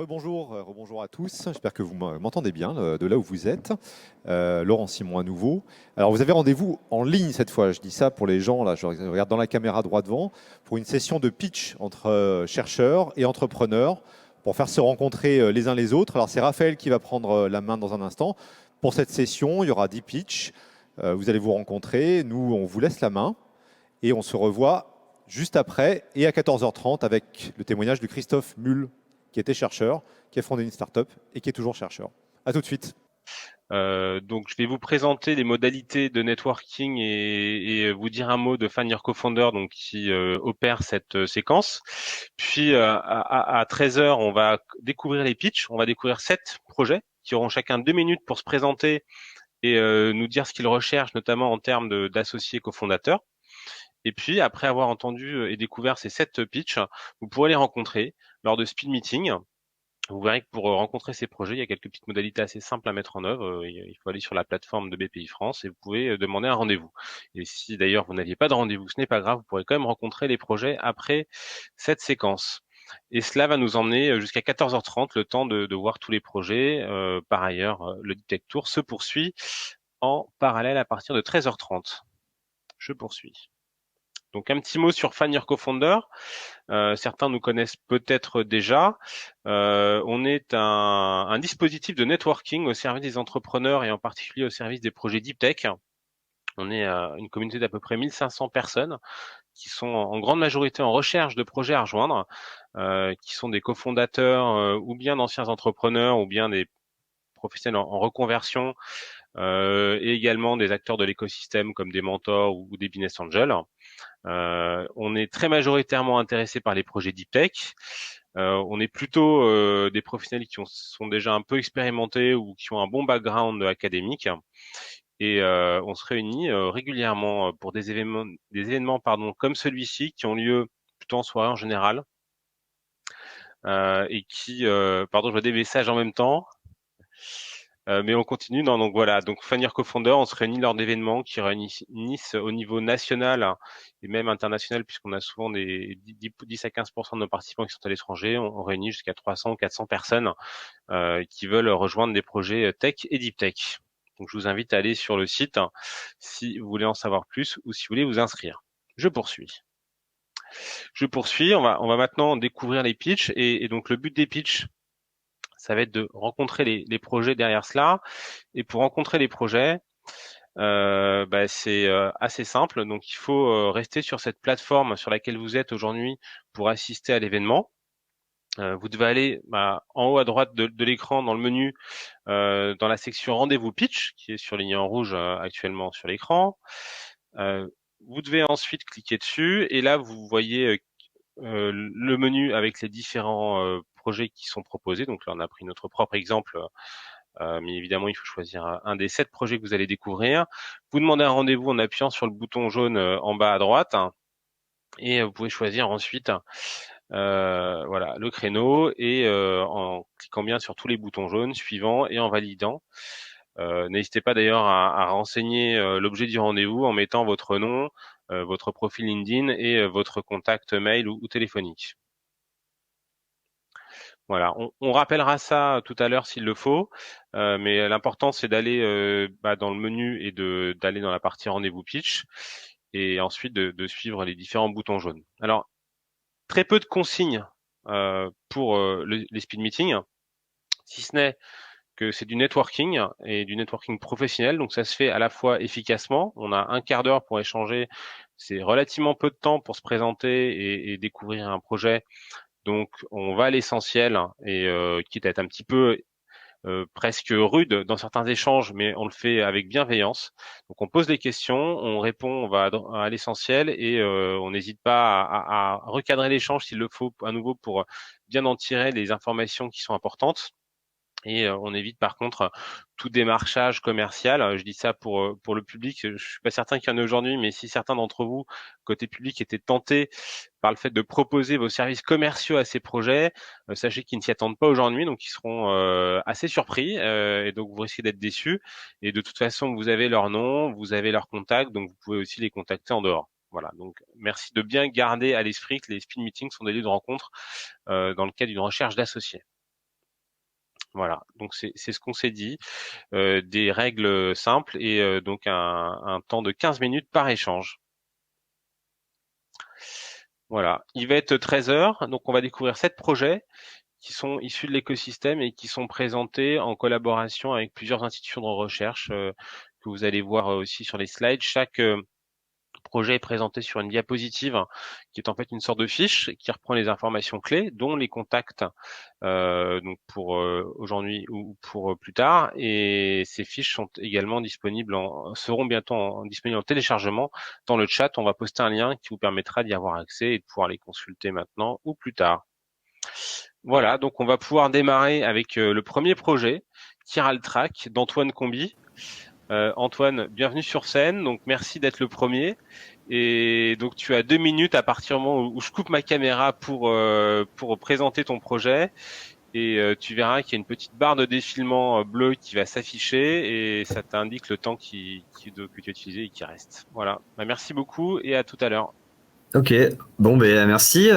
Rebonjour à tous. J'espère que vous m'entendez bien de là où vous êtes. Laurent Simon à nouveau. Alors vous avez rendez-vous en ligne cette fois. Je dis ça pour les gens, là je regarde dans la caméra droit devant, pour une session de pitch entre chercheurs et entrepreneurs pour faire se rencontrer les uns les autres. Alors c'est Raphaël qui va prendre la main dans un instant. Pour cette session, il y aura 10 pitchs. Vous allez vous rencontrer. Nous, on vous laisse la main et on se revoit juste après et à 14h30 avec le témoignage de Christophe Mull, qui était chercheur, qui a fondé une start-up et qui est toujours chercheur. À tout de suite. Donc, je vais vous présenter les modalités de networking et vous dire un mot de Find Your Co-Founder, donc qui opère cette séquence. Puis à 13h, on va découvrir les pitchs. On va découvrir 7 projets qui auront chacun 2 minutes pour se présenter et nous dire ce qu'ils recherchent, notamment en termes d'associés cofondateurs. Et puis, après avoir entendu et découvert ces 7 pitchs, vous pourrez les rencontrer lors de speed meeting. Vous verrez que pour rencontrer ces projets, il y a quelques petites modalités assez simples à mettre en œuvre. Il faut aller sur la plateforme de BPI France et vous pouvez demander un rendez-vous. Et si d'ailleurs vous n'aviez pas de rendez-vous, ce n'est pas grave, vous pourrez quand même rencontrer les projets après cette séquence. Et cela va nous emmener jusqu'à 14h30, le temps de voir tous les projets. Par ailleurs, le Deep Tech Tour se poursuit en parallèle à partir de 13h30. Je poursuis. Donc un petit mot sur Find Your Co-Founder. Certains nous connaissent peut-être déjà. On est un dispositif de networking au service des entrepreneurs et en particulier au service des projets Deep Tech. On est une communauté d'à peu près 1500 personnes qui sont en grande majorité en recherche de projets à rejoindre, qui sont des cofondateurs ou bien d'anciens entrepreneurs ou bien des professionnels en reconversion et également des acteurs de l'écosystème comme des mentors ou des business angels. On est très majoritairement intéressé par les projets Deep Tech. On est plutôt des professionnels qui sont déjà un peu expérimentés ou qui ont un bon background académique. Et on se réunit régulièrement pour des événements comme celui-ci qui ont lieu plutôt en soirée en général et qui, pardon, je vois des messages en même temps. Mais on continue. Non, donc voilà. Donc Find Your Co-Founder, on se réunit lors d'événements qui réunissent au niveau national et même international, puisqu'on a souvent des 10 à 15% de nos participants qui sont à l'étranger. On réunit jusqu'à 300 ou 400 personnes qui veulent rejoindre des projets tech et deep tech. Donc je vous invite à aller sur le site si vous voulez en savoir plus ou si vous voulez vous inscrire. Je poursuis. On va maintenant découvrir les pitchs et donc le but des pitchs, ça va être de rencontrer les projets derrière cela. Et pour rencontrer les projets, c'est assez simple. Donc, il faut rester sur cette plateforme sur laquelle vous êtes aujourd'hui pour assister à l'événement. Vous devez aller en haut à droite de l'écran dans le menu, dans la section Rendez-vous Pitch, qui est surlignée en rouge actuellement sur l'écran. Vous devez ensuite cliquer dessus et là, vous voyez le menu avec les différents projets qui sont proposés. Donc là, on a pris notre propre exemple, mais évidemment, il faut choisir un des 7 projets que vous allez découvrir. Vous demandez un rendez-vous en appuyant sur le bouton jaune en bas à droite, et vous pouvez choisir ensuite voilà le créneau et en cliquant bien sur tous les boutons jaunes suivants et en validant. N'hésitez pas d'ailleurs à renseigner l'objet du rendez-vous en mettant votre nom, votre profil LinkedIn et votre contact mail ou téléphonique. Voilà, on rappellera ça tout à l'heure s'il le faut, mais l'important c'est d'aller dans le menu et d'aller dans la partie rendez-vous pitch et ensuite de suivre les différents boutons jaunes. Alors, très peu de consignes pour les speed meetings, si ce n'est que c'est du networking et du networking professionnel, donc ça se fait à la fois efficacement. On a un quart d'heure pour échanger, c'est relativement peu de temps pour se présenter et découvrir un projet. Donc, on va à l'essentiel et quitte à être un petit peu presque rude dans certains échanges, mais on le fait avec bienveillance. Donc, on pose des questions, on répond, on va à l'essentiel et on n'hésite pas à recadrer l'échange s'il le faut à nouveau pour bien en tirer les informations qui sont importantes. Et on évite par contre tout démarchage commercial. Je dis ça pour le public. Je suis pas certain qu'il y en ait aujourd'hui, mais si certains d'entre vous, côté public, étaient tentés par le fait de proposer vos services commerciaux à ces projets, sachez qu'ils ne s'y attendent pas aujourd'hui, donc ils seront assez surpris et donc vous risquez d'être déçus. Et de toute façon, vous avez leur nom, vous avez leur contact, donc vous pouvez aussi les contacter en dehors. Voilà, donc merci de bien garder à l'esprit que les speed meetings sont des lieux de rencontre dans le cadre d'une recherche d'associés. Voilà, donc c'est ce qu'on s'est dit, des règles simples et donc un temps de 15 minutes par échange. Voilà, il va être 13 heures, donc on va découvrir 7 projets qui sont issus de l'écosystème et qui sont présentés en collaboration avec plusieurs institutions de recherche que vous allez voir aussi sur les slides. Chaque projet est présenté sur une diapositive qui est en fait une sorte de fiche qui reprend les informations clés, dont les contacts donc pour aujourd'hui ou pour plus tard. Et ces fiches sont également disponibles seront bientôt disponibles en téléchargement dans le chat. On va poster un lien qui vous permettra d'y avoir accès et de pouvoir les consulter maintenant ou plus tard. Voilà, donc on va pouvoir démarrer avec le premier projet, Chiral Track d'Antoine Combi. Antoine, bienvenue sur scène. Donc merci d'être le premier. Et donc tu as 2 minutes à partir du moment où je coupe ma caméra pour présenter ton projet. Et tu verras qu'il y a une petite barre de défilement bleu qui va s'afficher et ça t'indique le temps que tu as utilisé et qui reste. Voilà. Bah, merci beaucoup et à tout à l'heure. Ok, bon ben merci.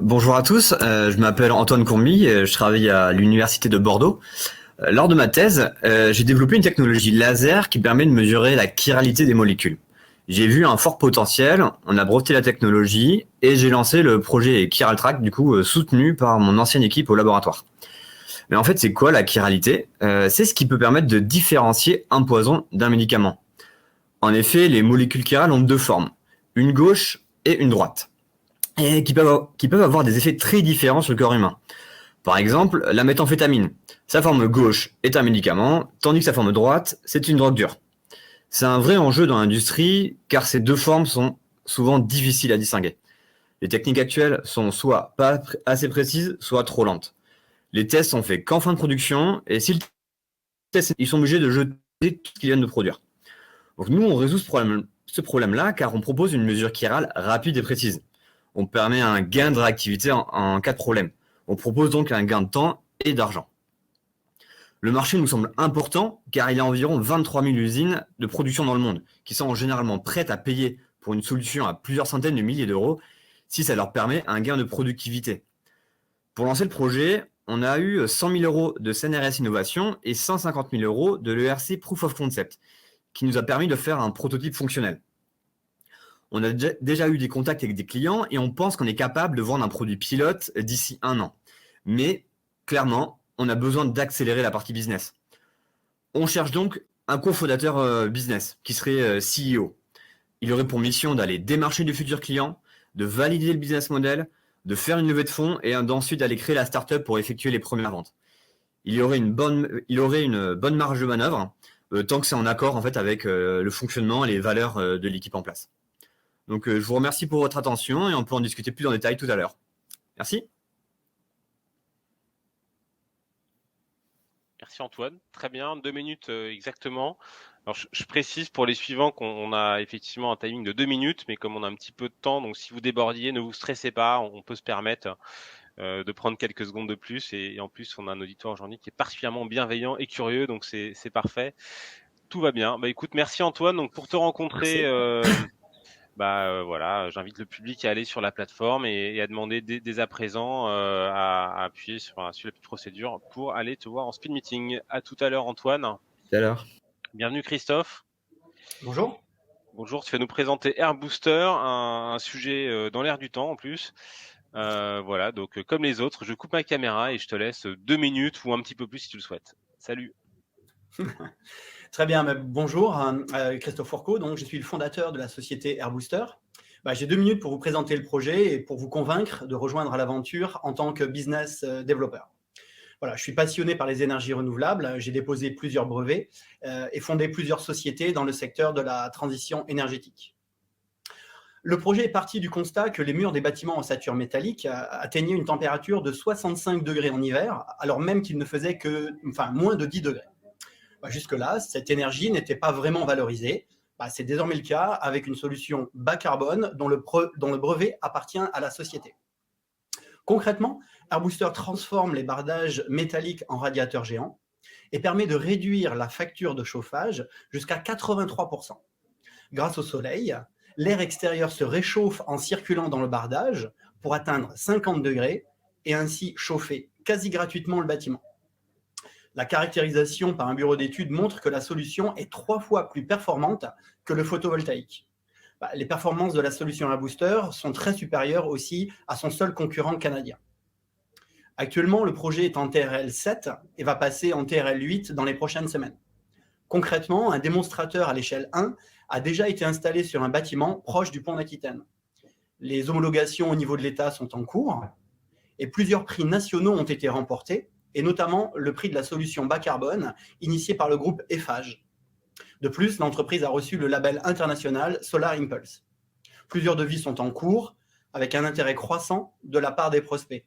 Bonjour à tous. Je m'appelle Antoine Courmy, je travaille à l'université de Bordeaux. Lors de ma thèse, j'ai développé une technologie laser qui permet de mesurer la chiralité des molécules. J'ai vu un fort potentiel, on a breveté la technologie et j'ai lancé le projet ChiralTrack, du coup soutenu par mon ancienne équipe au laboratoire. Mais en fait, c'est quoi la chiralité ? C'est ce qui peut permettre de différencier un poison d'un médicament. En effet, les molécules chirales ont 2 formes, une gauche et une droite, et qui peuvent avoir des effets très différents sur le corps humain. Par exemple, la méthamphétamine, sa forme gauche est un médicament, tandis que sa forme droite, c'est une drogue dure. C'est un vrai enjeu dans l'industrie, car ces 2 formes sont souvent difficiles à distinguer. Les techniques actuelles sont soit pas assez précises, soit trop lentes. Les tests sont faits qu'en fin de production, et s'ils testent, ils sont obligés de jeter tout ce qu'ils viennent de produire. Donc nous, on résout ce problème-là car on propose une mesure chirale rapide et précise. On permet un gain de réactivité en cas de problème. On propose donc un gain de temps et d'argent. Le marché nous semble important car il y a environ 23 000 usines de production dans le monde qui sont généralement prêtes à payer pour une solution à plusieurs centaines de milliers d'euros si ça leur permet un gain de productivité. Pour lancer le projet, on a eu 100 000 euros de CNRS Innovation et 150 000 euros de l'ERC Proof of Concept, qui nous a permis de faire un prototype fonctionnel. On a déjà eu des contacts avec des clients et on pense qu'on est capable de vendre un produit pilote d'ici 1 an. Mais clairement, on a besoin d'accélérer la partie business. On cherche donc un cofondateur business qui serait CEO. Il aurait pour mission d'aller démarcher de futurs clients, de valider le business model, de faire une levée de fonds et d'ensuite d'aller créer la startup pour effectuer les premières ventes. Il aurait une bonne marge de manœuvre tant que c'est en accord en fait avec le fonctionnement et les valeurs de l'équipe en place. Donc je vous remercie pour votre attention et on peut en discuter plus en détail tout à l'heure. Merci. Merci Antoine. Très bien, 2 minutes exactement. Alors je précise pour les suivants qu'on a effectivement un timing de 2 minutes, mais comme on a un petit peu de temps, donc si vous débordiez, ne vous stressez pas, on peut se permettre de prendre quelques secondes de plus. Et en plus, on a un auditoire aujourd'hui qui est particulièrement bienveillant et curieux, donc c'est parfait. Tout va bien. Bah écoute, merci Antoine. Donc pour te rencontrer, voilà, j'invite le public à aller sur la plateforme et à demander dès à présent à appuyer sur la petite procédure pour aller te voir en speed meeting. À tout à l'heure Antoine. Tout à l'heure. Bienvenue Christophe. Bonjour. Bonjour, tu vas nous présenter Air Booster, un sujet dans l'air du temps en plus. Voilà, donc comme les autres, je coupe ma caméra et je te laisse 2 minutes ou un petit peu plus si tu le souhaites. Salut. Très bien, bonjour, Christophe Fourcault, donc je suis le fondateur de la société Air Booster. J'ai 2 minutes pour vous présenter le projet et pour vous convaincre de rejoindre l'aventure en tant que business développeur. Voilà, je suis passionné par les énergies renouvelables, j'ai déposé plusieurs brevets et fondé plusieurs sociétés dans le secteur de la transition énergétique. Le projet est parti du constat que les murs des bâtiments en ossature métallique atteignaient une température de 65 degrés en hiver, alors même qu'il ne faisait moins de 10 degrés. Jusque-là, cette énergie n'était pas vraiment valorisée. C'est désormais le cas avec une solution bas carbone dont le brevet appartient à la société. Concrètement, Air Booster transforme les bardages métalliques en radiateurs géants et permet de réduire la facture de chauffage jusqu'à 83%. Grâce au soleil, l'air extérieur se réchauffe en circulant dans le bardage pour atteindre 50 degrés et ainsi chauffer quasi gratuitement le bâtiment. La caractérisation par un bureau d'études montre que la solution est 3 fois plus performante que le photovoltaïque. Les performances de la solution AirBooster sont très supérieures aussi à son seul concurrent canadien. Actuellement, le projet est en TRL 7 et va passer en TRL 8 dans les prochaines semaines. Concrètement, un démonstrateur à l'échelle 1 a déjà été installé sur un bâtiment proche du pont d'Aquitaine. Les homologations au niveau de l'État sont en cours et plusieurs prix nationaux ont été remportés, et notamment le prix de la solution bas carbone initié par le groupe Eiffage. De plus, l'entreprise a reçu le label international Solar Impulse. Plusieurs devis sont en cours, avec un intérêt croissant de la part des prospects.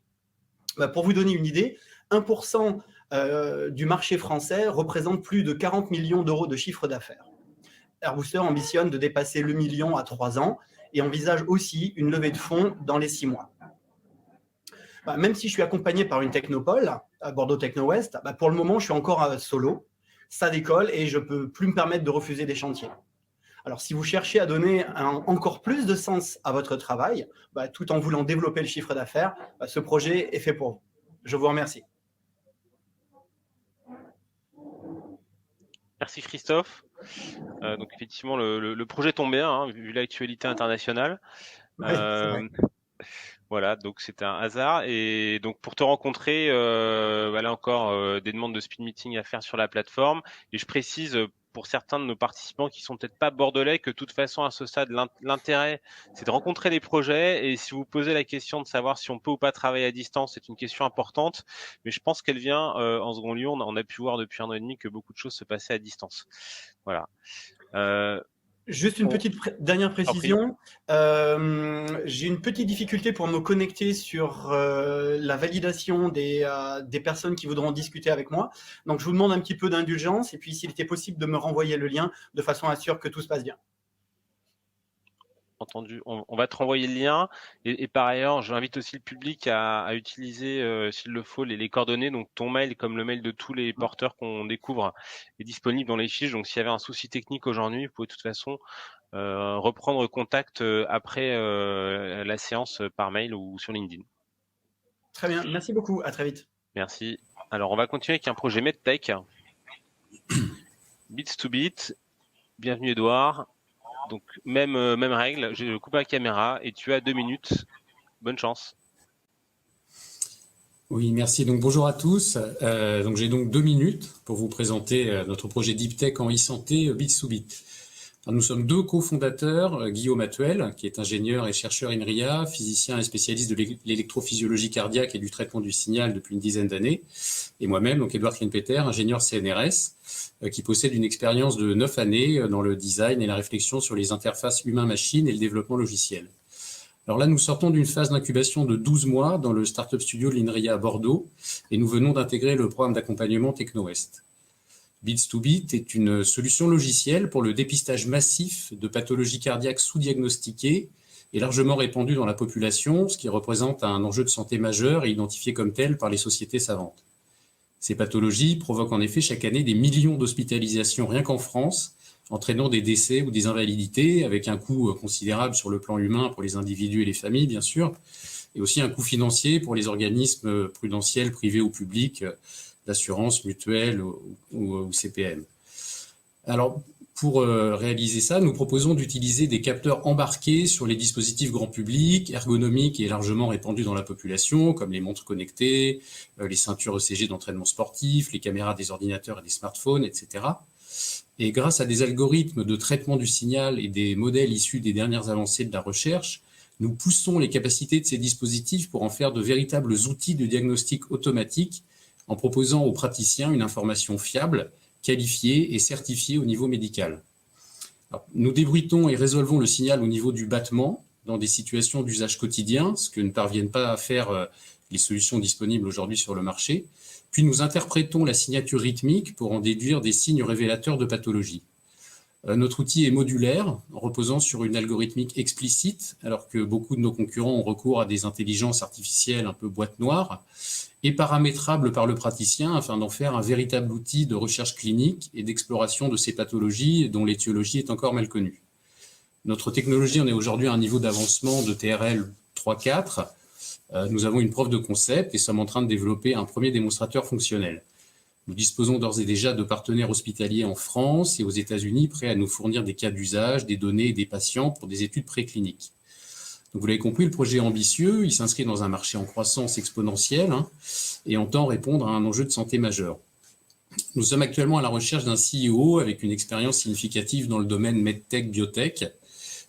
Pour vous donner une idée, 1% du marché français représente plus de 40 millions d'euros de chiffre d'affaires. AirBooster ambitionne de dépasser le million à 3 ans et envisage aussi une levée de fonds dans les 6 mois. Même si je suis accompagné par une technopole, Bordeaux Techno West, pour le moment, je suis encore solo. Ça décolle et je ne peux plus me permettre de refuser des chantiers. Alors, si vous cherchez à donner encore plus de sens à votre travail, tout en voulant développer le chiffre d'affaires, ce projet est fait pour vous. Je vous remercie. Merci Christophe. Donc effectivement, le projet tombe bien, hein, vu l'actualité internationale. Oui, c'est vrai. Voilà, donc c'était un hasard. Et donc pour te rencontrer, voilà encore des demandes de speed meeting à faire sur la plateforme. Et je précise pour certains de nos participants qui sont peut-être pas bordelais que de toute façon à ce stade l'intérêt c'est de rencontrer les projets, et si vous posez la question de savoir si on peut ou pas travailler à distance, c'est une question importante, mais je pense qu'elle vient en second lieu. On a pu voir depuis 1 an et demi que beaucoup de choses se passaient à distance. Voilà. Juste une petite dernière précision. J'ai une petite difficulté pour me connecter sur la validation des personnes qui voudront discuter avec moi. Donc, je vous demande un petit peu d'indulgence et puis s'il était possible de me renvoyer le lien de façon à assurer que tout se passe bien. Entendu. On va te renvoyer le lien. Et par ailleurs, j'invite aussi le public à utiliser, s'il le faut, les coordonnées. Donc, ton mail, comme le mail de tous les porteurs qu'on découvre, est disponible dans les fiches. Donc, s'il y avait un souci technique aujourd'hui, vous pouvez de toute façon reprendre contact après la séance par mail ou sur LinkedIn. Très bien. Merci beaucoup. À très vite. Merci. Alors, on va continuer avec un projet MedTech. Bits to Bit. Bienvenue, Edouard. Donc, même règle, je coupe la caméra et tu as 2 minutes. Bonne chance. Oui, merci. Donc, bonjour à tous. Donc, j'ai donc 2 minutes pour vous présenter notre projet Deep Tech en e-santé, Bits to Bit. Alors, nous sommes 2 cofondateurs, Guillaume Attuel, qui est ingénieur et chercheur INRIA, physicien et spécialiste de l'électrophysiologie cardiaque et du traitement du signal depuis une dizaine d'années, et moi-même, donc Édouard Kleinpeter, ingénieur CNRS, qui possède une expérience de 9 années dans le design et la réflexion sur les interfaces humain-machine et le développement logiciel. Alors là, nous sortons d'une phase d'incubation de 12 mois dans le startup studio de l'INRIA à Bordeaux, et nous venons d'intégrer le programme d'accompagnement TechnoWest. Bits to Bit est une solution logicielle pour le dépistage massif de pathologies cardiaques sous-diagnostiquées et largement répandues dans la population, ce qui représente un enjeu de santé majeur et identifié comme tel par les sociétés savantes. Ces pathologies provoquent en effet chaque année des millions d'hospitalisations rien qu'en France, entraînant des décès ou des invalidités, avec un coût considérable sur le plan humain pour les individus et les familles, bien sûr, et aussi un coût financier pour les organismes prudentiels, privés ou publics, d'assurance mutuelle ou CPM. Alors, pour réaliser ça, nous proposons d'utiliser des capteurs embarqués sur les dispositifs grand public, ergonomiques et largement répandus dans la population, comme les montres connectées, les ceintures ECG d'entraînement sportif, les caméras des ordinateurs et des smartphones, etc. Et grâce à des algorithmes de traitement du signal et des modèles issus des dernières avancées de la recherche, nous poussons les capacités de ces dispositifs pour en faire de véritables outils de diagnostic automatique en proposant aux praticiens une information fiable, qualifiée et certifiée au niveau médical. Alors, nous débruitons et résolvons le signal au niveau du battement dans des situations d'usage quotidien, ce que ne parviennent pas à faire les solutions disponibles aujourd'hui sur le marché. Puis nous interprétons la signature rythmique pour en déduire des signes révélateurs de pathologie. Notre outil est modulaire, reposant sur une algorithmique explicite, alors que beaucoup de nos concurrents ont recours à des intelligences artificielles un peu boîte noire, et paramétrable par le praticien afin d'en faire un véritable outil de recherche clinique et d'exploration de ces pathologies dont l'étiologie est encore mal connue. Notre technologie en est aujourd'hui à un niveau d'avancement de TRL 3-4. Nous avons une preuve de concept et sommes en train de développer un premier démonstrateur fonctionnel. Nous disposons d'ores et déjà de partenaires hospitaliers en France et aux États-Unis prêts à nous fournir des cas d'usage, des données et des patients pour des études précliniques. Donc vous l'avez compris, le projet est ambitieux, il s'inscrit dans un marché en croissance exponentielle et entend répondre à un enjeu de santé majeur. Nous sommes actuellement à la recherche d'un CEO avec une expérience significative dans le domaine MedTech, Biotech,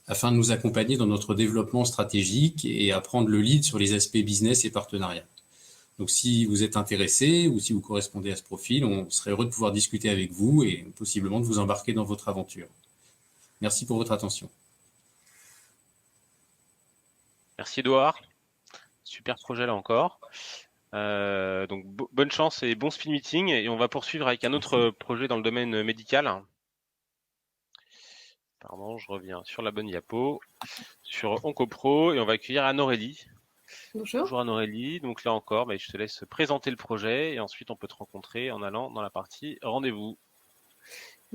afin de nous accompagner dans notre développement stratégique et à prendre le lead sur les aspects business et partenariat. Donc si vous êtes intéressé ou si vous correspondez à ce profil, on serait heureux de pouvoir discuter avec vous et possiblement de vous embarquer dans votre aventure. Merci pour votre attention. Merci Edouard. Super projet là encore. Donc bonne chance et bon speed meeting. Et on va poursuivre avec un autre projet dans le domaine médical. Pardon, je reviens sur la bonne diapo. Sur OncoPro et on va accueillir Anne-Aurélie. Bonjour. Bonjour Anne-Aurélie. Donc là encore, je te laisse présenter le projet et ensuite on peut te rencontrer en allant dans la partie rendez-vous.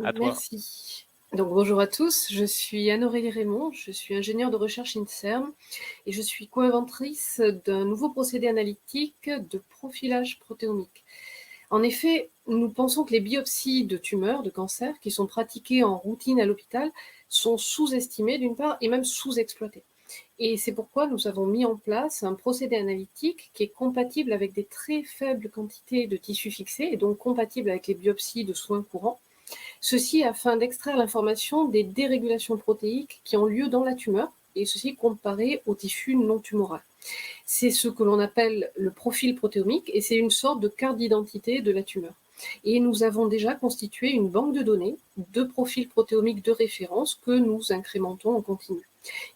À toi. Merci. Donc bonjour à tous, je suis Anne-Aurélie Raymond, je suis ingénieure de recherche INSERM et je suis co-inventrice d'un nouveau procédé analytique de profilage protéomique. En effet, nous pensons que les biopsies de tumeurs, de cancers, qui sont pratiquées en routine à l'hôpital, sont sous-estimées d'une part et même sous-exploitées. Et c'est pourquoi nous avons mis en place un procédé analytique qui est compatible avec des très faibles quantités de tissus fixés et donc compatible avec les biopsies de soins courants. Ceci afin d'extraire l'information des dérégulations protéiques qui ont lieu dans la tumeur, et ceci comparé au tissu non tumoral. C'est ce que l'on appelle le profil protéomique, et c'est une sorte de carte d'identité de la tumeur. Et nous avons déjà constitué une banque de données de profils protéomiques de référence que nous incrémentons en continu.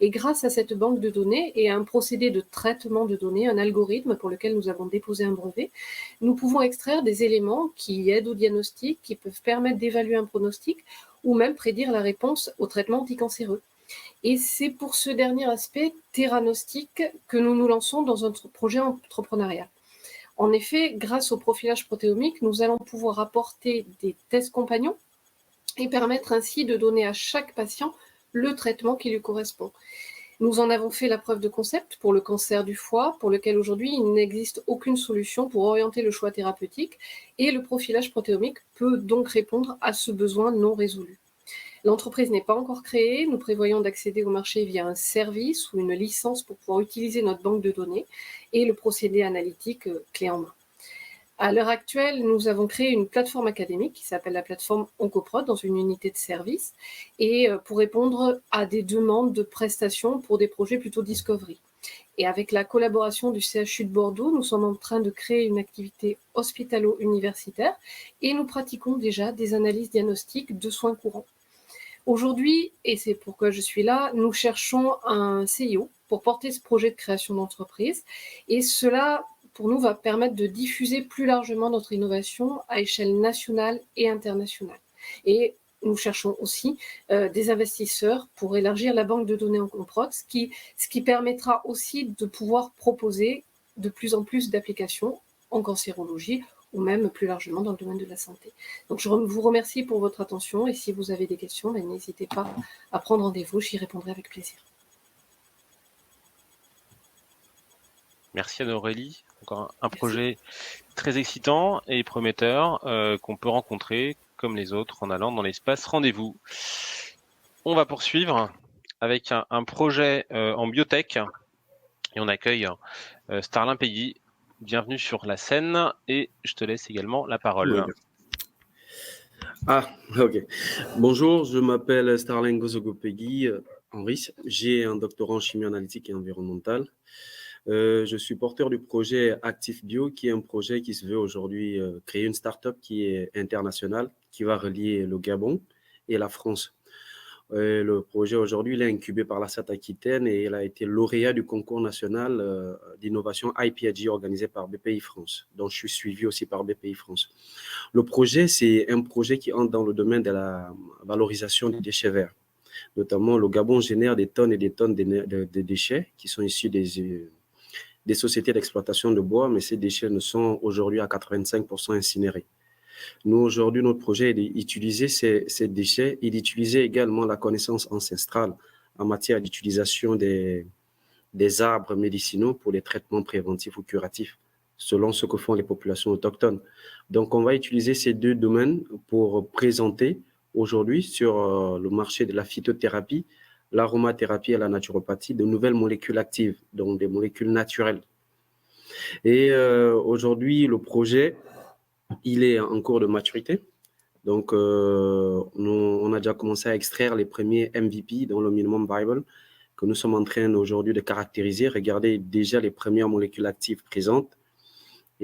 Et grâce à cette banque de données et à un procédé de traitement de données, un algorithme pour lequel nous avons déposé un brevet, nous pouvons extraire des éléments qui aident au diagnostic, qui peuvent permettre d'évaluer un pronostic ou même prédire la réponse au traitement anticancéreux. Et c'est pour ce dernier aspect theranostique que nous nous lançons dans un projet entrepreneurial. En effet, grâce au profilage protéomique, nous allons pouvoir apporter des tests compagnons et permettre ainsi de donner à chaque patient le traitement qui lui correspond. Nous en avons fait la preuve de concept pour le cancer du foie, pour lequel aujourd'hui il n'existe aucune solution pour orienter le choix thérapeutique, et le profilage protéomique peut donc répondre à ce besoin non résolu. L'entreprise n'est pas encore créée, nous prévoyons d'accéder au marché via un service ou une licence pour pouvoir utiliser notre banque de données et le procédé analytique clé en main. À l'heure actuelle, nous avons créé une plateforme académique qui s'appelle la plateforme OncoProd dans une unité de service et pour répondre à des demandes de prestations pour des projets plutôt discovery. Et avec la collaboration du CHU de Bordeaux, nous sommes en train de créer une activité hospitalo-universitaire et nous pratiquons déjà des analyses diagnostiques de soins courants. Aujourd'hui, et c'est pourquoi je suis là, nous cherchons un CIO pour porter ce projet de création d'entreprise et cela pour nous, va permettre de diffuser plus largement notre innovation à échelle nationale et internationale. Et nous cherchons aussi des investisseurs pour élargir la banque de données OncoProd, ce qui permettra aussi de pouvoir proposer de plus en plus d'applications en cancérologie ou même plus largement dans le domaine de la santé. Donc je vous remercie pour votre attention et si vous avez des questions, n'hésitez pas à prendre rendez-vous, j'y répondrai avec plaisir. Merci Anne-Aurélie. Encore un projet très excitant et prometteur qu'on peut rencontrer comme les autres en allant dans l'espace rendez-vous. On va poursuivre avec un projet en biotech et on accueille Starlin Peggy. Bienvenue sur la scène et je te laisse également la parole. Oui. Ah, ok. Bonjour, je m'appelle Starlin Gozogo-Peggy Henri. J'ai un doctorat en chimie analytique et environnementale. Je suis porteur du projet Actif Bio, qui est un projet qui se veut aujourd'hui créer une start-up qui est internationale, qui va relier le Gabon et la France. Le projet aujourd'hui, il est incubé par la SAT Aquitaine et il a été lauréat du concours national d'innovation IPAG organisé par BPI France, dont je suis suivi aussi par BPI France. Le projet, c'est un projet qui entre dans le domaine de la valorisation des déchets verts. Notamment, le Gabon génère des tonnes et des tonnes de déchets qui sont issus des sociétés d'exploitation de bois, mais ces déchets ne sont aujourd'hui à 85% incinérés. Nous, aujourd'hui, notre projet est d'utiliser ces déchets et d'utiliser également la connaissance ancestrale en matière d'utilisation des arbres médicinaux pour les traitements préventifs ou curatifs selon ce que font les populations autochtones. Donc, on va utiliser ces deux domaines pour présenter aujourd'hui sur le marché de la phytothérapie, l'aromathérapie et la naturopathie de nouvelles molécules actives, donc des molécules naturelles. Et aujourd'hui, le projet, il est en cours de maturité. Donc, on a déjà commencé à extraire les premiers MVP, dans le minimum viable, que nous sommes en train aujourd'hui de caractériser. Regardez déjà les premières molécules actives présentes.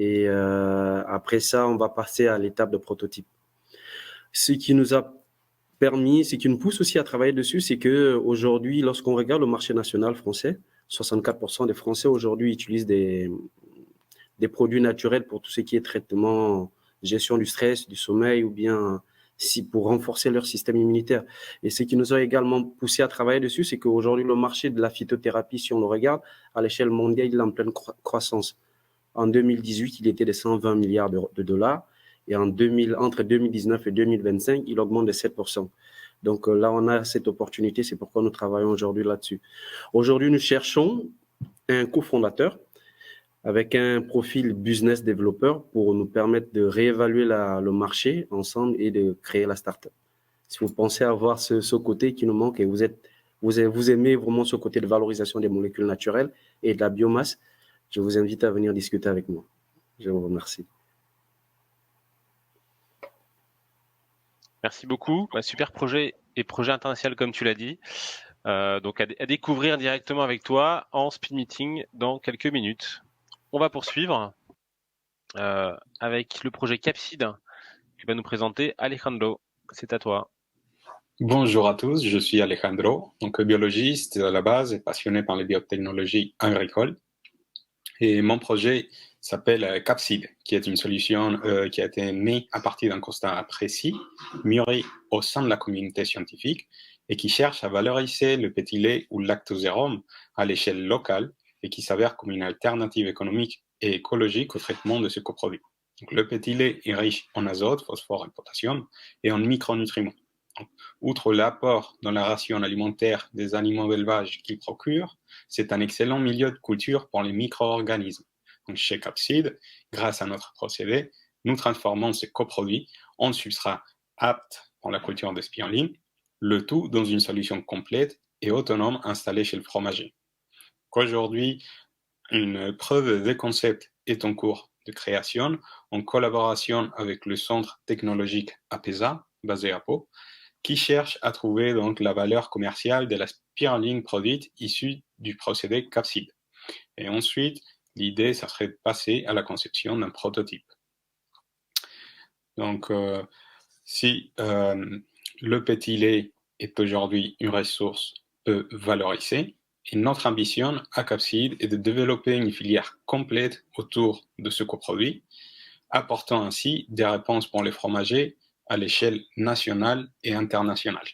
Et après ça, on va passer à l'étape de prototype. Ce qui nous a permis, ce qui nous pousse aussi à travailler dessus, c'est qu'aujourd'hui, lorsqu'on regarde le marché national français, 64% des Français aujourd'hui utilisent des produits naturels pour tout ce qui est traitement, gestion du stress, du sommeil, ou bien pour renforcer leur système immunitaire. Et ce qui nous a également poussé à travailler dessus, c'est qu'aujourd'hui, le marché de la phytothérapie, si on le regarde, à l'échelle mondiale, il est en pleine croissance. En 2018, il était de 120 milliards de dollars. Et entre 2019 et 2025, il augmente de 7%. Donc là, on a cette opportunité. C'est pourquoi nous travaillons aujourd'hui là-dessus. Aujourd'hui, nous cherchons un cofondateur avec un profil business développeur pour nous permettre de réévaluer le marché ensemble et de créer la start-up. Si vous pensez avoir ce côté qui nous manque et vous aimez vraiment ce côté de valorisation des molécules naturelles et de la biomasse, je vous invite à venir discuter avec moi. Je vous remercie. Merci beaucoup. Super projet et projet international, comme tu l'as dit. Donc à découvrir directement avec toi en speed meeting dans quelques minutes. On va poursuivre avec le projet Capsid que va nous présenter Alejandro. C'est à toi. Bonjour à tous, je suis Alejandro, donc biologiste à la base et passionné par les biotechnologies agricoles. Et mon projet s'appelle Capsid, qui est une solution qui a été née à partir d'un constat précis, mûri au sein de la communauté scientifique et qui cherche à valoriser le petit lait ou lactosérum à l'échelle locale et qui s'avère comme une alternative économique et écologique au traitement de ce coproduit. Donc, le petit lait est riche en azote, phosphore et potassium et en micronutriments. Donc, outre l'apport dans la ration alimentaire des animaux d'élevage qu'il procure, c'est un excellent milieu de culture pour les micro-organismes. Donc, chez Capsid, grâce à notre procédé, nous transformons ces coproduits en substrats aptes pour la culture de spiruline, le tout dans une solution complète et autonome installée chez le fromager. Aujourd'hui, une preuve de concept est en cours de création en collaboration avec le centre technologique APESA, basé à Pau, qui cherche à trouver donc la valeur commerciale de la spiruline produite issue du procédé Capsid. Et ensuite, l'idée, ça serait de passer à la conception d'un prototype. Donc, si le petit lait est aujourd'hui une ressource peu valorisée, et notre ambition à Capsid est de développer une filière complète autour de ce coproduit, apportant ainsi des réponses pour les fromagers à l'échelle nationale et internationale.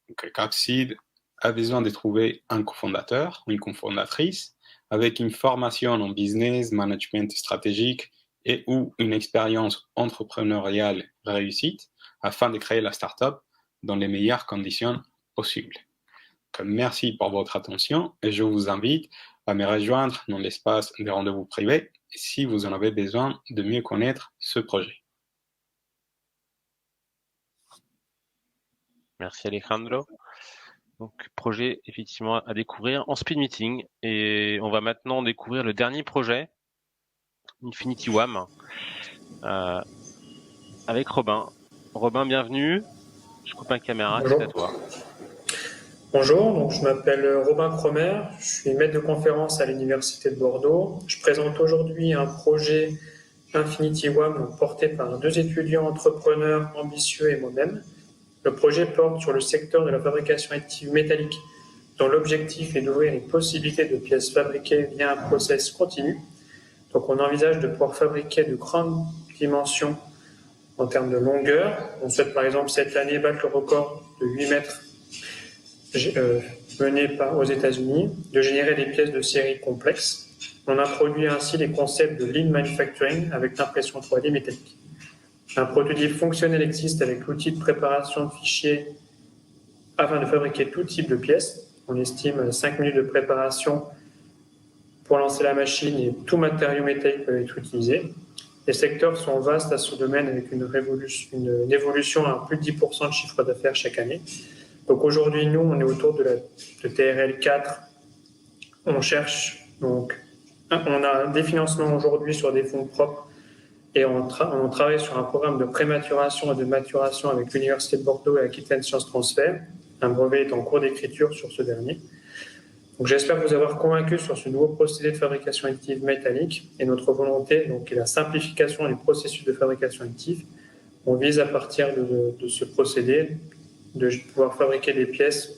Donc, Capsid a besoin de trouver un cofondateur ou une cofondatrice avec une formation en business, management stratégique et ou une expérience entrepreneuriale réussite afin de créer la start-up dans les meilleures conditions possibles. Donc, merci pour votre attention et je vous invite à me rejoindre dans l'espace des rendez-vous privés si vous en avez besoin de mieux connaître ce projet. Merci Alejandro. Donc projet effectivement à découvrir en speed meeting et on va maintenant découvrir le dernier projet, Infinity WAM, avec Robin. Robin, bienvenue. Je coupe ma caméra, c'est à toi. Bonjour, donc je m'appelle Robin Cromer, je suis maître de conférence à l'Université de Bordeaux. Je présente aujourd'hui un projet Infinity WAM porté par 2 étudiants entrepreneurs ambitieux et moi-même. Le projet porte sur le secteur de la fabrication additive métallique, dont l'objectif est d'ouvrir les possibilités de pièces fabriquées via un process continu. Donc on envisage de pouvoir fabriquer de grandes dimensions en termes de longueur. On souhaite par exemple cette année battre le record de 8 mètres mené aux États-Unis, de générer des pièces de série complexes. On introduit ainsi les concepts de lean manufacturing avec l'impression 3D métallique. Un prototype fonctionnel existe avec l'outil de préparation de fichiers afin de fabriquer tout type de pièces. On estime 5 minutes de préparation pour lancer la machine et tout matériau métallique peut être utilisé. Les secteurs sont vastes à ce domaine avec une évolution à plus de 10% de chiffre d'affaires chaque année. Donc aujourd'hui, nous, on est autour de TRL 4. On cherche, donc, on a des financements aujourd'hui sur des fonds propres et on travaille sur un programme de prématuration et de maturation avec l'Université de Bordeaux et Aquitaine Sciences Transfert. Un brevet est en cours d'écriture sur ce dernier. Donc, j'espère vous avoir convaincu sur ce nouveau procédé de fabrication additive métallique et notre volonté donc, est la simplification du processus de fabrication additive. On vise à partir de ce procédé de pouvoir fabriquer des pièces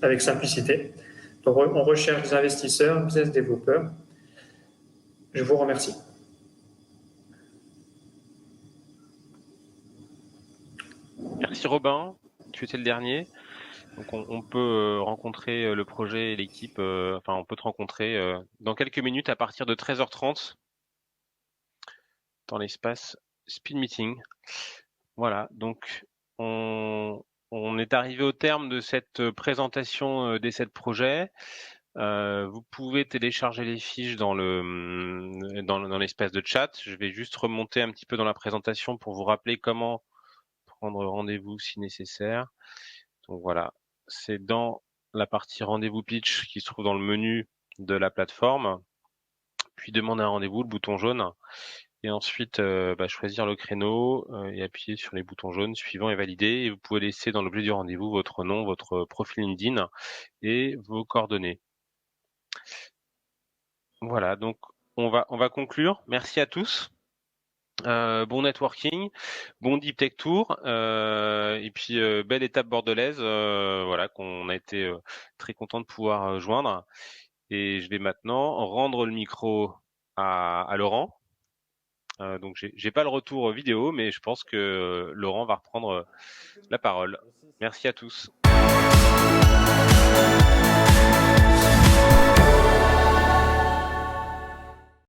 avec simplicité. Donc, on recherche des investisseurs, business développeurs. Je vous remercie. Merci Robin, tu étais le dernier. Donc on peut rencontrer le projet et l'équipe, enfin on peut te rencontrer dans quelques minutes à partir de 13h30 dans l'espace Speed Meeting. Voilà, donc on est arrivé au terme de cette présentation des 7 projets. Vous pouvez télécharger les fiches dans l'espace de chat. Je vais juste remonter un petit peu dans la présentation pour vous rappeler comment prendre rendez-vous si nécessaire. Donc voilà, c'est dans la partie rendez-vous pitch qui se trouve dans le menu de la plateforme. Puis demander un rendez-vous, le bouton jaune. Et ensuite, choisir le créneau et appuyer sur les boutons jaunes suivant et valider. Et vous pouvez laisser dans l'objet du rendez-vous votre nom, votre profil LinkedIn et vos coordonnées. Voilà, donc on va conclure. Merci à tous. Bon networking, bon Deep Tech Tour, et puis belle étape bordelaise, voilà qu'on a été très content de pouvoir joindre. Et je vais maintenant rendre le micro à Laurent. Donc j'ai pas le retour vidéo, mais je pense que Laurent va reprendre la parole. Merci à tous.